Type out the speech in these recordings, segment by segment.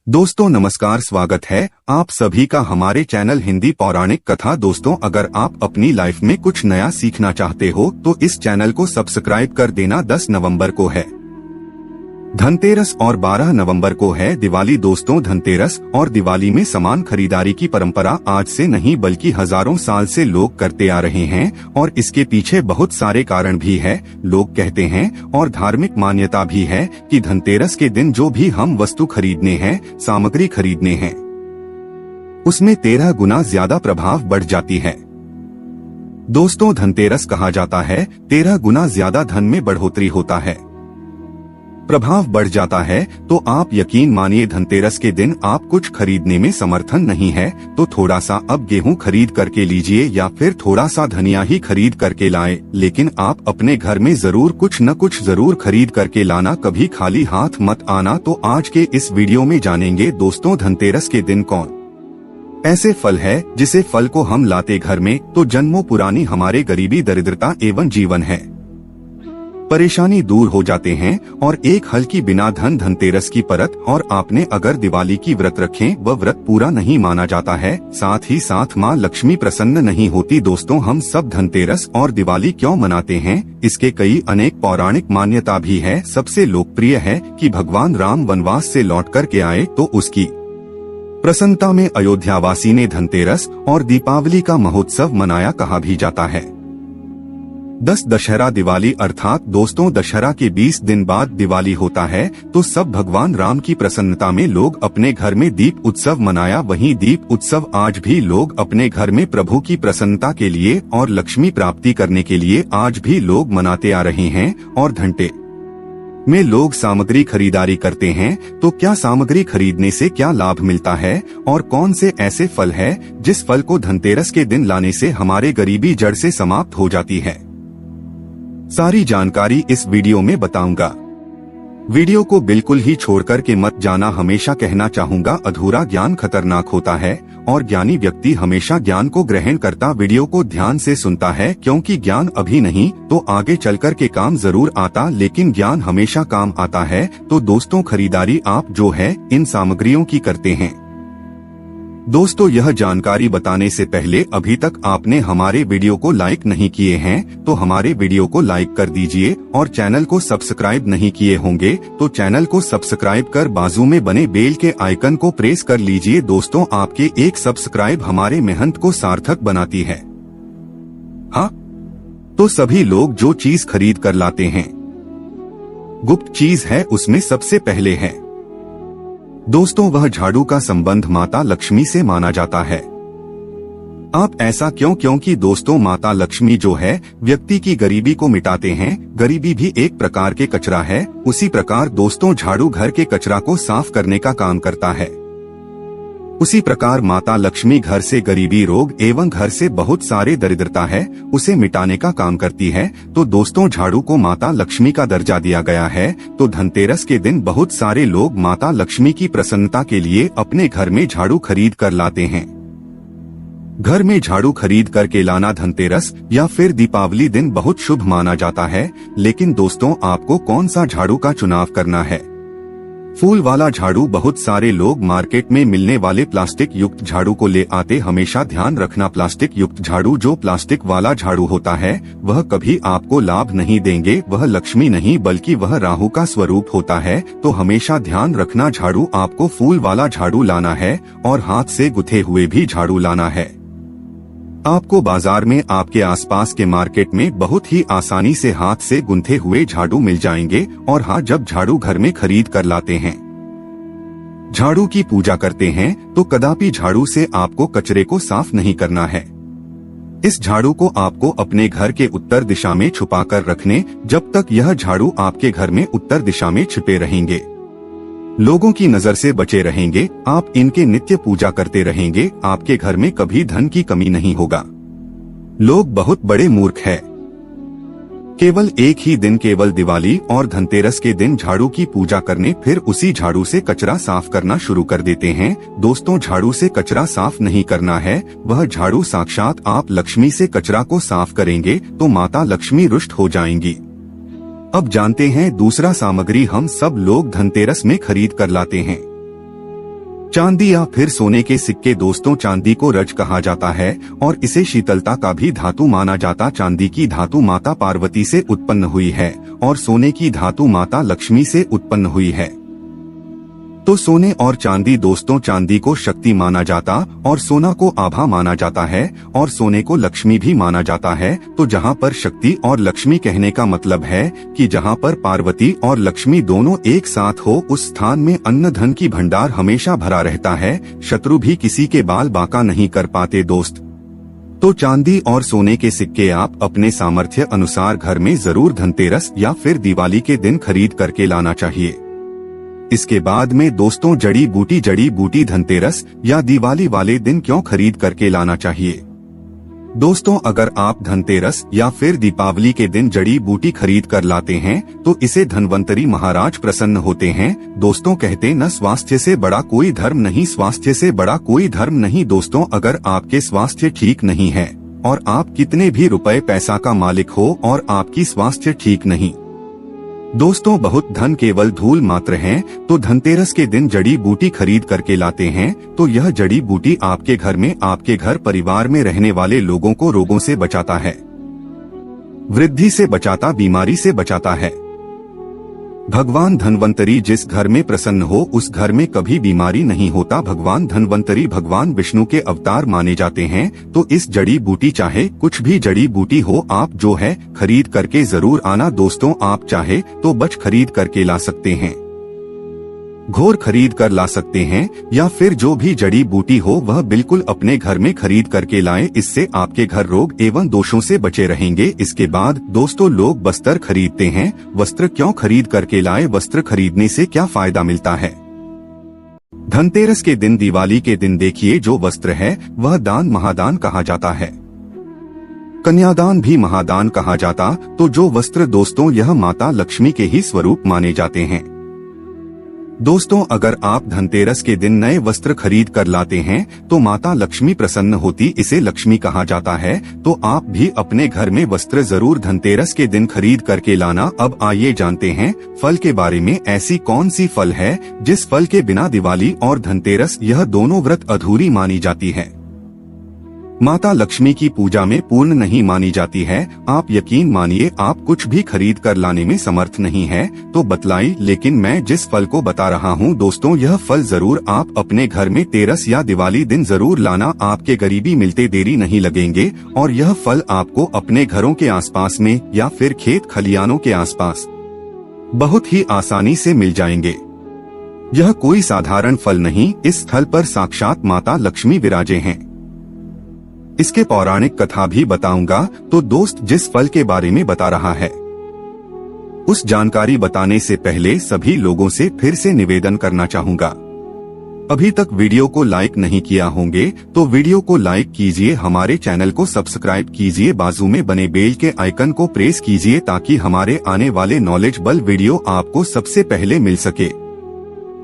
दोस्तों नमस्कार, स्वागत है आप सभी का हमारे चैनल हिंदी पौराणिक कथा। दोस्तों अगर आप अपनी लाइफ में कुछ नया सीखना चाहते हो तो इस चैनल को सब्सक्राइब कर देना। 10 नवंबर को है धनतेरस और 12 नवंबर को है दिवाली। दोस्तों धनतेरस और दिवाली में सामान खरीदारी की परंपरा आज से नहीं बल्कि हजारों साल से लोग करते आ रहे हैं और इसके पीछे बहुत सारे कारण भी है। लोग कहते हैं और धार्मिक मान्यता भी है कि धनतेरस के दिन जो भी हम वस्तु खरीदने हैं, सामग्री खरीदने हैं, उसमें 13 गुना ज्यादा प्रभाव बढ़ जाती है। दोस्तों धनतेरस कहा जाता है 13 गुना ज्यादा धन में बढ़ोतरी होता है, प्रभाव बढ़ जाता है। तो आप यकीन मानिए धनतेरस के दिन आप कुछ खरीदने में समर्थन नहीं है तो थोड़ा सा अब गेहूं खरीद करके लीजिए या फिर थोड़ा सा धनिया ही खरीद करके लाएं, लेकिन आप अपने घर में जरूर कुछ न कुछ जरूर खरीद करके लाना, कभी खाली हाथ मत आना। तो आज के इस वीडियो में जानेंगे दोस्तों धनतेरस के दिन कौन ऐसे फल है जिसे फल को हम लाते घर में तो जन्मों पुरानी हमारे गरीबी, दरिद्रता एवं जीवन है परेशानी दूर हो जाते हैं और एक हल्की बिना धनतेरस की परत। और आपने अगर दिवाली की व्रत रखें वह व्रत पूरा नहीं माना जाता है, साथ ही साथ माँ लक्ष्मी प्रसन्न नहीं होती। दोस्तों हम सब धनतेरस और दिवाली क्यों मनाते हैं, इसके कई अनेक पौराणिक मान्यता भी है। सबसे लोकप्रिय है कि भगवान राम वनवास से लौट कर के आए तो उसकी प्रसन्नता में अयोध्यावासी ने धनतेरस और दीपावली का महोत्सव मनाया, कहा भी जाता है। 10 दशहरा दिवाली अर्थात दोस्तों दशहरा के 20 दिन बाद दिवाली होता है तो सब भगवान राम की प्रसन्नता में लोग अपने घर में दीप उत्सव मनाया। वहीं दीप उत्सव आज भी लोग अपने घर में प्रभु की प्रसन्नता के लिए और लक्ष्मी प्राप्ति करने के लिए आज भी लोग मनाते आ रहे हैं। और घंटे में लोग सामग्री खरीदारी करते हैं तो क्या सामग्री खरीदने से क्या लाभ मिलता है और कौन से ऐसे फल है जिस फल को धनतेरस के दिन लाने से हमारे गरीबी जड़ से समाप्त हो जाती है, सारी जानकारी इस वीडियो में बताऊंगा। वीडियो को बिल्कुल ही छोड़कर के मत जाना। हमेशा कहना चाहूंगा अधूरा ज्ञान खतरनाक होता है और ज्ञानी व्यक्ति हमेशा ज्ञान को ग्रहण करता वीडियो को ध्यान से सुनता है, क्योंकि ज्ञान अभी नहीं तो आगे चलकर के काम जरूर आता, लेकिन ज्ञान हमेशा काम आता है। तो दोस्तों खरीदारी आप जो है इन सामग्रियों की करते हैं। दोस्तों यह जानकारी बताने से पहले अभी तक आपने हमारे वीडियो को लाइक नहीं किए हैं तो हमारे वीडियो को लाइक कर दीजिए और चैनल को सब्सक्राइब नहीं किए होंगे तो चैनल को सब्सक्राइब कर बाजू में बने बेल के आइकन को प्रेस कर लीजिए। दोस्तों आपके एक सब्सक्राइब हमारे मेहनत को सार्थक बनाती है। हाँ तो सभी लोग जो चीज खरीद कर लाते हैं, गुप्त चीज है उसमें सबसे पहले है दोस्तों वह झाड़ू का संबंध माता लक्ष्मी से माना जाता है। आप ऐसा क्यों? क्योंकि दोस्तों माता लक्ष्मी जो है व्यक्ति की गरीबी को मिटाते हैं। गरीबी भी एक प्रकार के कचरा है, उसी प्रकार दोस्तों झाड़ू घर के कचरा को साफ करने का काम करता है। उसी प्रकार माता लक्ष्मी घर से गरीबी, रोग एवं घर से बहुत सारे दरिद्रता है उसे मिटाने का काम करती है। तो दोस्तों झाड़ू को माता लक्ष्मी का दर्जा दिया गया है। तो धनतेरस के दिन बहुत सारे लोग माता लक्ष्मी की प्रसन्नता के लिए अपने घर में झाड़ू खरीद कर लाते हैं। घर में झाड़ू खरीद करके लाना धनतेरस या फिर दीपावली दिन बहुत शुभ माना जाता है। लेकिन दोस्तों आपको कौन सा झाड़ू का चुनाव करना है? फूल वाला झाड़ू बहुत सारे लोग मार्केट में मिलने वाले प्लास्टिक युक्त झाड़ू को ले आते। हमेशा ध्यान रखना प्लास्टिक युक्त झाड़ू, जो प्लास्टिक वाला झाड़ू होता है वह कभी आपको लाभ नहीं देंगे, वह लक्ष्मी नहीं बल्कि वह राहु का स्वरूप होता है। तो हमेशा ध्यान रखना झाड़ू आपको फूल वाला झाड़ू लाना है और हाथ से गुथे हुए भी झाड़ू लाना है। आपको बाजार में आपके आसपास के मार्केट में बहुत ही आसानी से हाथ से गुंथे हुए झाड़ू मिल जाएंगे। और हाँ जब झाड़ू घर में खरीद कर लाते हैं, झाड़ू की पूजा करते हैं तो कदापि झाड़ू से आपको कचरे को साफ नहीं करना है। इस झाड़ू को आपको अपने घर के उत्तर दिशा में छुपा कर रखने, जब तक यह झाड़ू आपके घर में उत्तर दिशा में छिपे रहेंगे, लोगों की नजर से बचे रहेंगे, आप इनके नित्य पूजा करते रहेंगे, आपके घर में कभी धन की कमी नहीं होगा। लोग बहुत बड़े मूर्ख हैं, केवल एक ही दिन, केवल दिवाली और धनतेरस के दिन झाड़ू की पूजा करने फिर उसी झाड़ू से कचरा साफ करना शुरू कर देते हैं। दोस्तों झाड़ू से कचरा साफ नहीं करना है, वह झाड़ू साक्षात आप लक्ष्मी से कचरा को साफ करेंगे तो माता लक्ष्मी रुष्ट हो जाएंगी। अब जानते हैं दूसरा सामग्री हम सब लोग धनतेरस में खरीद कर लाते हैं। चांदी या फिर सोने के सिक्के। दोस्तों, चांदी को रज कहा जाता है और इसे शीतलता का भी धातु माना जाता। चांदी की धातु माता पार्वती से उत्पन्न हुई है और सोने की धातु माता लक्ष्मी से उत्पन्न हुई है। तो सोने और चांदी। दोस्तों, चांदी को शक्ति माना जाता और सोना को आभा माना जाता है और सोने को लक्ष्मी भी माना जाता है। तो जहाँ पर शक्ति और लक्ष्मी कहने का मतलब है कि जहाँ पर पार्वती और लक्ष्मी दोनों एक साथ हो, उस स्थान में अन्न धन की भंडार हमेशा भरा रहता है। शत्रु भी किसी के बाल बांका नहीं कर पाते। दोस्त, तो चांदी और सोने के सिक्के आप अपने सामर्थ्य अनुसार घर में जरूर धनतेरस या फिर दिवाली के दिन खरीद करके लाना चाहिए। इसके बाद में दोस्तों, जड़ी बूटी धनतेरस या दिवाली वाले दिन क्यों खरीद करके लाना चाहिए। दोस्तों, अगर आप धनतेरस या फिर दीपावली के दिन जड़ी बूटी खरीद कर लाते हैं तो इसे धनवंतरी महाराज प्रसन्न होते हैं। दोस्तों, कहते न स्वास्थ्य से बड़ा कोई धर्म नहीं, स्वास्थ्य से बड़ा कोई धर्म नहीं। दोस्तों, अगर आपके स्वास्थ्य ठीक नहीं है और आप कितने भी रुपए पैसा का मालिक हो और आपकी स्वास्थ्य ठीक नहीं, दोस्तों बहुत धन केवल धूल मात्र है, तो धनतेरस के दिन जड़ी बूटी खरीद करके लाते हैं तो यह जड़ी बूटी आपके घर में, आपके घर परिवार में रहने वाले लोगों को रोगों से बचाता है, वृद्धि से बचाता, बीमारी से बचाता है। भगवान धनवंतरी जिस घर में प्रसन्न हो उस घर में कभी बीमारी नहीं होता। भगवान धनवंतरी भगवान विष्णु के अवतार माने जाते हैं। तो इस जड़ी बूटी, चाहे कुछ भी जड़ी बूटी हो, आप जो है खरीद करके जरूर आना। दोस्तों, आप चाहे तो बच खरीद करके ला सकते हैं, घोर खरीद कर ला सकते हैं, या फिर जो भी जड़ी बूटी हो वह बिल्कुल अपने घर में खरीद करके लाएं। इससे आपके घर रोग एवं दोषों से बचे रहेंगे। इसके बाद दोस्तों, लोग वस्त्र खरीदते हैं। वस्त्र क्यों खरीद करके लाएं? वस्त्र खरीदने से क्या फायदा मिलता है? धनतेरस के दिन, दिवाली के दिन देखिए, जो वस्त्र है वह दान महादान कहा जाता है, कन्यादान भी महादान कहा जाता। तो जो वस्त्र दोस्तों, यह माता लक्ष्मी के ही स्वरूप माने जाते हैं। दोस्तों, अगर आप धनतेरस के दिन नए वस्त्र खरीद कर लाते हैं तो माता लक्ष्मी प्रसन्न होती, इसे लक्ष्मी कहा जाता है। तो आप भी अपने घर में वस्त्र जरूर धनतेरस के दिन खरीद करके लाना। अब आइए जानते हैं फल के बारे में। ऐसी कौन सी फल है जिस फल के बिना दिवाली और धनतेरस यह दोनों व्रत अधूरी मानी जाती है, माता लक्ष्मी की पूजा में पूर्ण नहीं मानी जाती है। आप यकीन मानिए, आप कुछ भी खरीद कर लाने में समर्थ नहीं है तो बतलाई, लेकिन मैं जिस फल को बता रहा हूँ दोस्तों, यह फल जरूर आप अपने घर में तेरस या दिवाली दिन जरूर लाना। आपके गरीबी मिलते देरी नहीं लगेंगे और यह फल आपको अपने घरों के आसपास में या फिर खेत खलियानों के आसपास बहुत ही आसानी से मिल जाएंगे। यह कोई साधारण फल नहीं, इस फल पर साक्षात माता लक्ष्मी विराजे हैं। इसके पौराणिक कथा भी बताऊंगा। तो दोस्त, जिस फल के बारे में बता रहा है उस जानकारी बताने से पहले सभी लोगों से फिर से निवेदन करना चाहूंगा, अभी तक वीडियो को लाइक नहीं किया होंगे तो वीडियो को लाइक कीजिए, हमारे चैनल को सब्सक्राइब कीजिए, बाजू में बने बेल के आइकन को प्रेस कीजिए ताकि हमारे आने वाले नॉलेजेबल वीडियो आपको सबसे पहले मिल सके।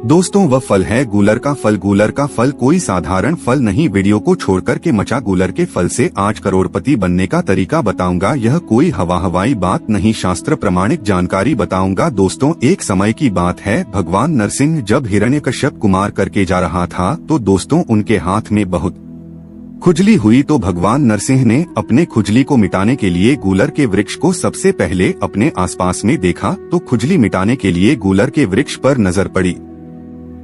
दोस्तों, वह फल है गूलर का फल। गूलर का फल कोई साधारण फल नहीं। वीडियो को छोड़कर के मचा गूलर के फल से आज करोड़पति बनने का तरीका बताऊंगा। यह कोई हवाई बात नहीं, शास्त्र प्रमाणिक जानकारी बताऊंगा। दोस्तों, एक समय की बात है, भगवान नरसिंह जब हिरण्यकश्यप को मार करके जा रहा था तो दोस्तों उनके हाथ में बहुत खुजली हुई। तो भगवान नरसिंह ने अपने खुजली को मिटाने के लिए गूलर के वृक्ष को सबसे पहले अपने आसपास में देखा। तो खुजली मिटाने के लिए गूलर के वृक्ष पर नजर पड़ी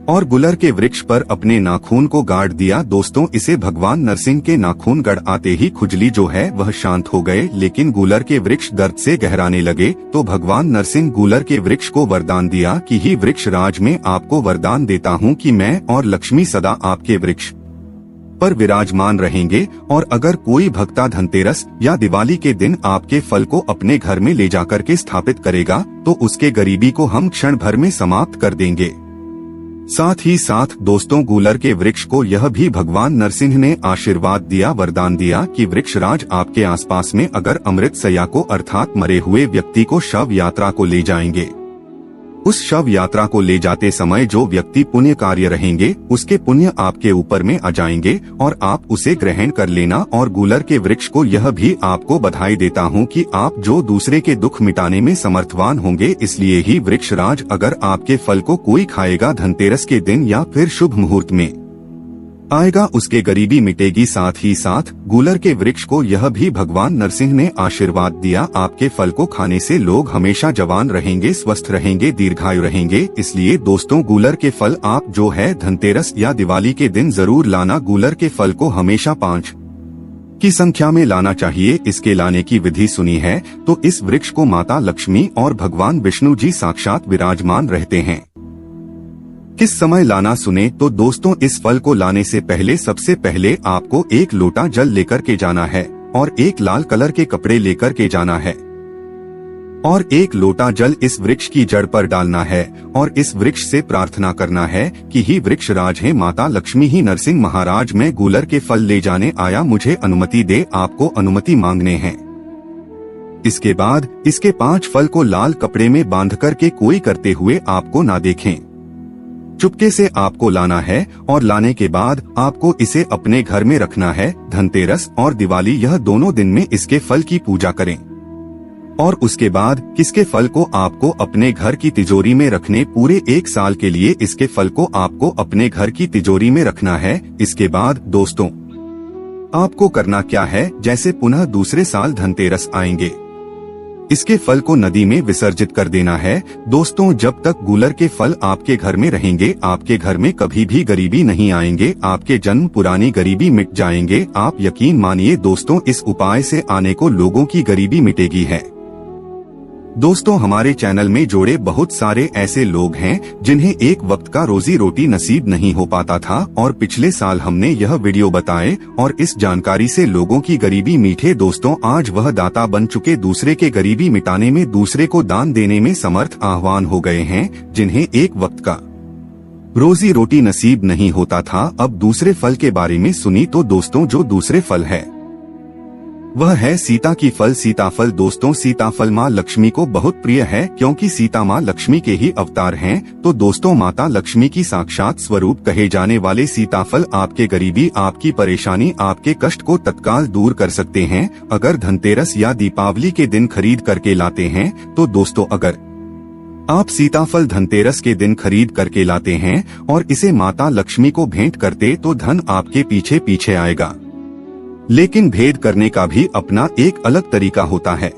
और गुलर के वृक्ष पर अपने नाखून को गाड़ दिया। दोस्तों, इसे भगवान नरसिंह के नाखून गड़ आते ही खुजली जो है वह शांत हो गए, लेकिन गूलर के वृक्ष दर्द से गहराने लगे। तो भगवान नरसिंह गूलर के वृक्ष को वरदान दिया कि ही वृक्ष राज में आपको वरदान देता हूँ कि मैं और लक्ष्मी सदा आपके वृक्ष पर विराजमान रहेंगे। और अगर कोई भक्ता धनतेरस या दिवाली के दिन आपके फल को अपने घर में ले जाकर के स्थापित करेगा तो उसके गरीबी को हम क्षण भर में समाप्त कर देंगे। साथ ही साथ दोस्तों, गूलर के वृक्ष को यह भी भगवान नरसिंह ने आशीर्वाद दिया, वरदान दिया कि वृक्ष राज आपके आसपास में अगर अमृत सया को अर्थात मरे हुए व्यक्ति को शव यात्रा को ले जाएंगे उस शव यात्रा को ले जाते समय जो व्यक्ति पुण्य कार्य रहेंगे उसके पुण्य आपके ऊपर में आ जाएंगे और आप उसे ग्रहण कर लेना। और गूलर के वृक्ष को यह भी आपको बधाई देता हूँ कि आप जो दूसरे के दुख मिटाने में समर्थवान होंगे, इसलिए ही वृक्षराज अगर आपके फल को कोई खाएगा धनतेरस के दिन या फिर शुभ मुहूर्त में आएगा उसके गरीबी मिटेगी। साथ ही साथ गूलर के वृक्ष को यह भी भगवान नरसिंह ने आशीर्वाद दिया, आपके फल को खाने से लोग हमेशा जवान रहेंगे, स्वस्थ रहेंगे, दीर्घायु रहेंगे। इसलिए दोस्तों गूलर के फल आप जो है धनतेरस या दिवाली के दिन जरूर लाना। गूलर के फल को हमेशा 5 की संख्या में लाना चाहिए। इसके लाने की विधि सुनी है तो इस वृक्ष को माता लक्ष्मी और भगवान विष्णु जी साक्षात विराजमान रहते हैं। किस समय लाना सुने तो दोस्तों इस फल को लाने से पहले सबसे पहले आपको 1 लोटा जल लेकर के जाना है और 1 लाल कलर के कपड़े लेकर के जाना है और 1 लोटा जल इस वृक्ष की जड़ पर डालना है और इस वृक्ष से प्रार्थना करना है कि ही वृक्षराज है माता लक्ष्मी ही नरसिंह महाराज, मैं गूलर के फल ले जाने आया, मुझे अनुमति दे। आपको अनुमति मांगने हैं। इसके बाद इसके 5 फल को लाल कपड़े में बांध कर के कोई करते हुए आपको ना देखें, चुपके से आपको लाना है और लाने के बाद आपको इसे अपने घर में रखना है। धनतेरस और दिवाली यह दोनों दिन में इसके फल की पूजा करें और उसके बाद किसके फल को आपको अपने घर की तिजोरी में रखने। पूरे 1 साल के लिए इसके फल को आपको अपने घर की तिजोरी में रखना है। इसके बाद दोस्तों आपको करना क्या है, जैसे पुनः दूसरे साल धनतेरस आएंगे इसके फल को नदी में विसर्जित कर देना है। दोस्तों जब तक गूलर के फल आपके घर में रहेंगे आपके घर में कभी भी गरीबी नहीं आएंगे, आपके जन्म पुरानी गरीबी मिट जाएंगे। आप यकीन मानिए दोस्तों इस उपाय से आने को लोगों की गरीबी मिटेगी है। दोस्तों हमारे चैनल में जोड़े बहुत सारे ऐसे लोग हैं जिन्हें एक वक्त का रोजी रोटी नसीब नहीं हो पाता था और पिछले साल हमने यह वीडियो बताए और इस जानकारी से लोगों की गरीबी मीठे। दोस्तों आज वह दाता बन चुके, दूसरे के गरीबी मिटाने में, दूसरे को दान देने में समर्थ आह्वान हो गए हैं जिन्हें एक वक्त का रोजी रोटी नसीब नहीं होता था। अब दूसरे फल के बारे में सुनी तो दोस्तों जो दूसरे फल है वह है सीता की फल, सीताफल। दोस्तों सीताफल माँ लक्ष्मी को बहुत प्रिय है क्योंकि सीता माँ लक्ष्मी के ही अवतार हैं। तो दोस्तों माता लक्ष्मी की साक्षात स्वरूप कहे जाने वाले सीताफल आपके गरीबी, आपकी परेशानी, आपके कष्ट को तत्काल दूर कर सकते हैं। अगर धनतेरस या दीपावली के दिन खरीद करके लाते हैं तो दोस्तों अगर आप सीताफल धनतेरस के दिन खरीद करके लाते हैं और इसे माता लक्ष्मी को भेंट करते तो धन आपके पीछे पीछे आएगा। लेकिन भेद करने का भी अपना एक अलग तरीका होता है।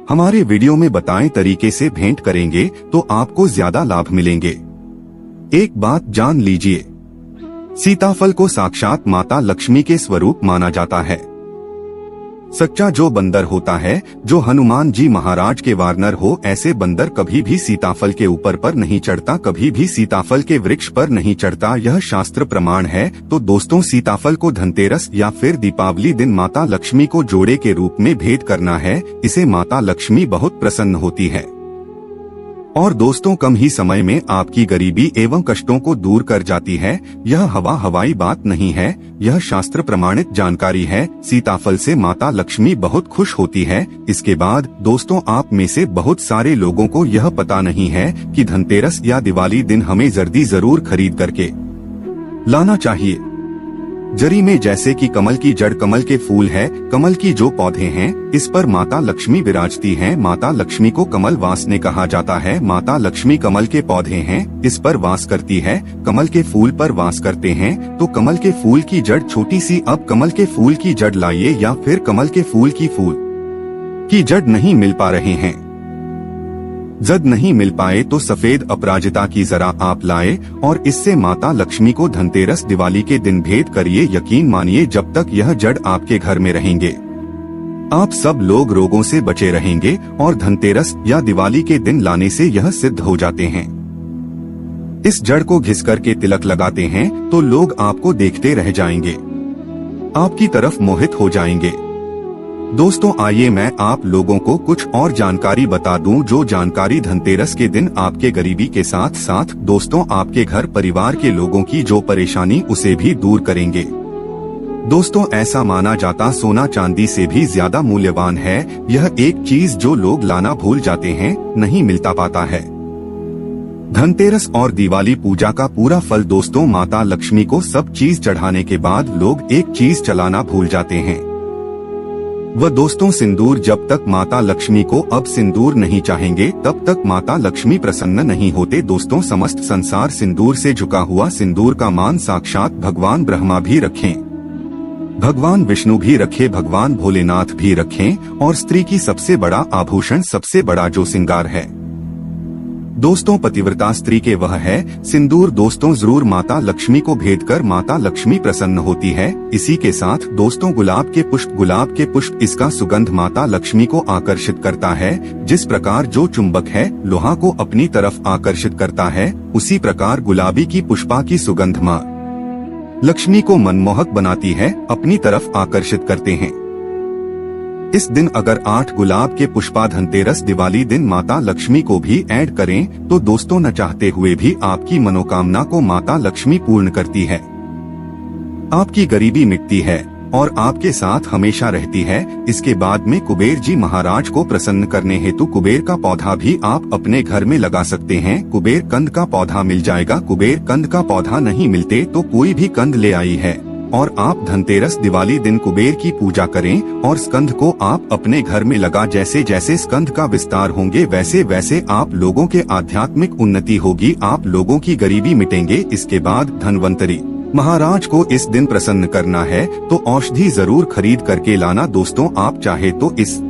हमारे वीडियो में बताएं तरीके से भेंट करेंगे तो आपको ज्यादा लाभ मिलेंगे। एक बात जान लीजिए, सीताफल को साक्षात माता लक्ष्मी के स्वरूप माना जाता है। सच्चा जो बंदर होता है, जो हनुमान जी महाराज के वारनर हो, ऐसे बंदर कभी भी सीताफल के ऊपर पर नहीं चढ़ता, कभी भी सीताफल के वृक्ष पर नहीं चढ़ता, यह शास्त्र प्रमाण है। तो दोस्तों सीताफल को धनतेरस या फिर दीपावली दिन माता लक्ष्मी को जोड़े के रूप में भेंट करना है। इसे माता लक्ष्मी बहुत प्रसन्न होती है और दोस्तों कम ही समय में आपकी गरीबी एवं कष्टों को दूर कर जाती है। यह हवाई बात नहीं है, यह शास्त्र प्रमाणित जानकारी है। सीताफल से माता लक्ष्मी बहुत खुश होती है। इसके बाद दोस्तों आप में से बहुत सारे लोगों को यह पता नहीं है कि धनतेरस या दिवाली दिन हमें जर्दी जरूर खरीद करके लाना चाहिए। जरी में जैसे कि कमल की जड़ कमल के फूल है, कमल की जो पौधे हैं इस पर माता लक्ष्मी विराजती हैं। माता लक्ष्मी को कमल वासने कहा जाता है। माता लक्ष्मी कमल के पौधे हैं, इस पर वास करती है, कमल के फूल पर वास करते हैं। तो कमल के फूल की जड़ छोटी सी, अब कमल के फूल की जड़ लाइए या फिर कमल के फूल की जड़ नहीं मिल पा रहे हैं, जद नहीं मिल पाए तो सफेद अपराजिता की जरा आप लाए और इससे माता लक्ष्मी को धनतेरस दिवाली के दिन भेंट करिए। यकीन मानिए जब तक यह जड़ आपके घर में रहेंगे आप सब लोग रोगों से बचे रहेंगे और धनतेरस या दिवाली के दिन लाने से यह सिद्ध हो जाते हैं। इस जड़ को घिस करके तिलक लगाते हैं तो लोग आपको देखते रह जाएंगे, आपकी तरफ मोहित हो जाएंगे। दोस्तों आइए मैं आप लोगों को कुछ और जानकारी बता दूं, जो जानकारी धनतेरस के दिन आपके गरीबी के साथ साथ दोस्तों आपके घर परिवार के लोगों की जो परेशानी उसे भी दूर करेंगे। दोस्तों ऐसा माना जाता सोना चांदी से भी ज्यादा मूल्यवान है। यह एक चीज जो लोग लाना भूल जाते हैं, नहीं मिलता पाता है। धनतेरस और दिवाली पूजा का पूरा फल दोस्तों, माता लक्ष्मी को सब चीज चढ़ाने के बाद लोग एक चीज चलाना भूल जाते हैं, वह दोस्तों सिंदूर। जब तक माता लक्ष्मी को अब सिंदूर नहीं चाहेंगे तब तक माता लक्ष्मी प्रसन्न नहीं होते दोस्तों। समस्त संसार सिंदूर से झुका हुआ, सिंदूर का मान साक्षात भगवान ब्रह्मा भी रखें, भगवान विष्णु भी रखे, भगवान भोलेनाथ भी रखें, और स्त्री की सबसे बड़ा आभूषण, सबसे बड़ा जो श्रृंगार है दोस्तों पतिव्रता स्त्री के वह है सिंदूर। दोस्तों जरूर माता लक्ष्मी को भेंट कर माता लक्ष्मी प्रसन्न होती है। इसी के साथ दोस्तों गुलाब के पुष्प, इसका सुगंध माता लक्ष्मी को आकर्षित करता है। जिस प्रकार जो चुंबक है लोहा को अपनी तरफ आकर्षित करता है, उसी प्रकार गुलाबी की पुष्पा की सुगंध माँ लक्ष्मी को मनमोहक बनाती है, अपनी तरफ आकर्षित करते हैं। इस दिन अगर 8 गुलाब के पुष्पा धनतेरस दिवाली दिन माता लक्ष्मी को भी ऐड करें तो दोस्तों न चाहते हुए भी आपकी मनोकामना को माता लक्ष्मी पूर्ण करती है, आपकी गरीबी मिटती है और आपके साथ हमेशा रहती है। इसके बाद में कुबेर जी महाराज को प्रसन्न करने हेतु कुबेर का पौधा भी आप अपने घर में लगा सकते हैं। कुबेर कंद का पौधा मिल जाएगा, कुबेर कंद का पौधा नहीं मिलते तो कोई भी कंद ले आई है, और आप धनतेरस दिवाली दिन कुबेर की पूजा करें और स्कंद को आप अपने घर में लगा। जैसे जैसे स्कंद का विस्तार होंगे वैसे वैसे आप लोगों के आध्यात्मिक उन्नति होगी, आप लोगों की गरीबी मिटेंगे। इसके बाद धनवंतरी महाराज को इस दिन प्रसन्न करना है तो औषधि जरूर खरीद करके लाना दोस्तों। आप चाहे तो इस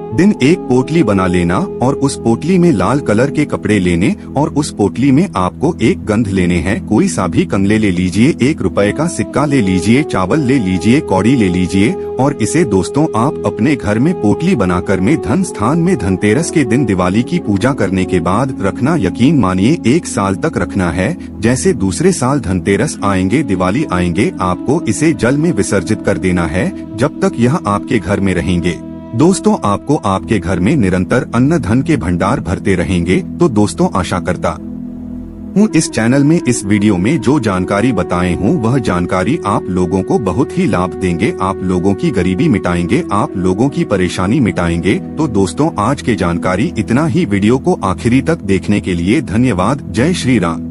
दिन एक पोटली बना लेना और उस पोटली में लाल कलर के कपड़े लेने और उस पोटली में आपको एक गंध लेने हैं। कोई सा भी कंगले ले लीजिए, 1 रुपए का सिक्का ले लीजिए, चावल ले लीजिए, कौड़ी ले लीजिए और इसे दोस्तों आप अपने घर में पोटली बनाकर में धन स्थान में धनतेरस के दिन दिवाली की पूजा करने के बाद रखना। यकीन मानिए 1 साल तक रखना है। जैसे दूसरे साल धनतेरस आएंगे, दिवाली आएंगे, आपको इसे जल में विसर्जित कर देना है जब तक यह आपके घर में रहेंगे। दोस्तों आपको आपके घर में निरंतर अन्न धन के भंडार भरते रहेंगे। तो दोस्तों आशा करता हूँ इस चैनल में इस वीडियो में जो जानकारी बताए हूँ वह जानकारी आप लोगों को बहुत ही लाभ देंगे, आप लोगों की गरीबी मिटाएंगे, आप लोगों की परेशानी मिटाएंगे। तो दोस्तों आज के जानकारी इतना ही। वीडियो को आखिरी तक देखने के लिए धन्यवाद। जय श्री राम।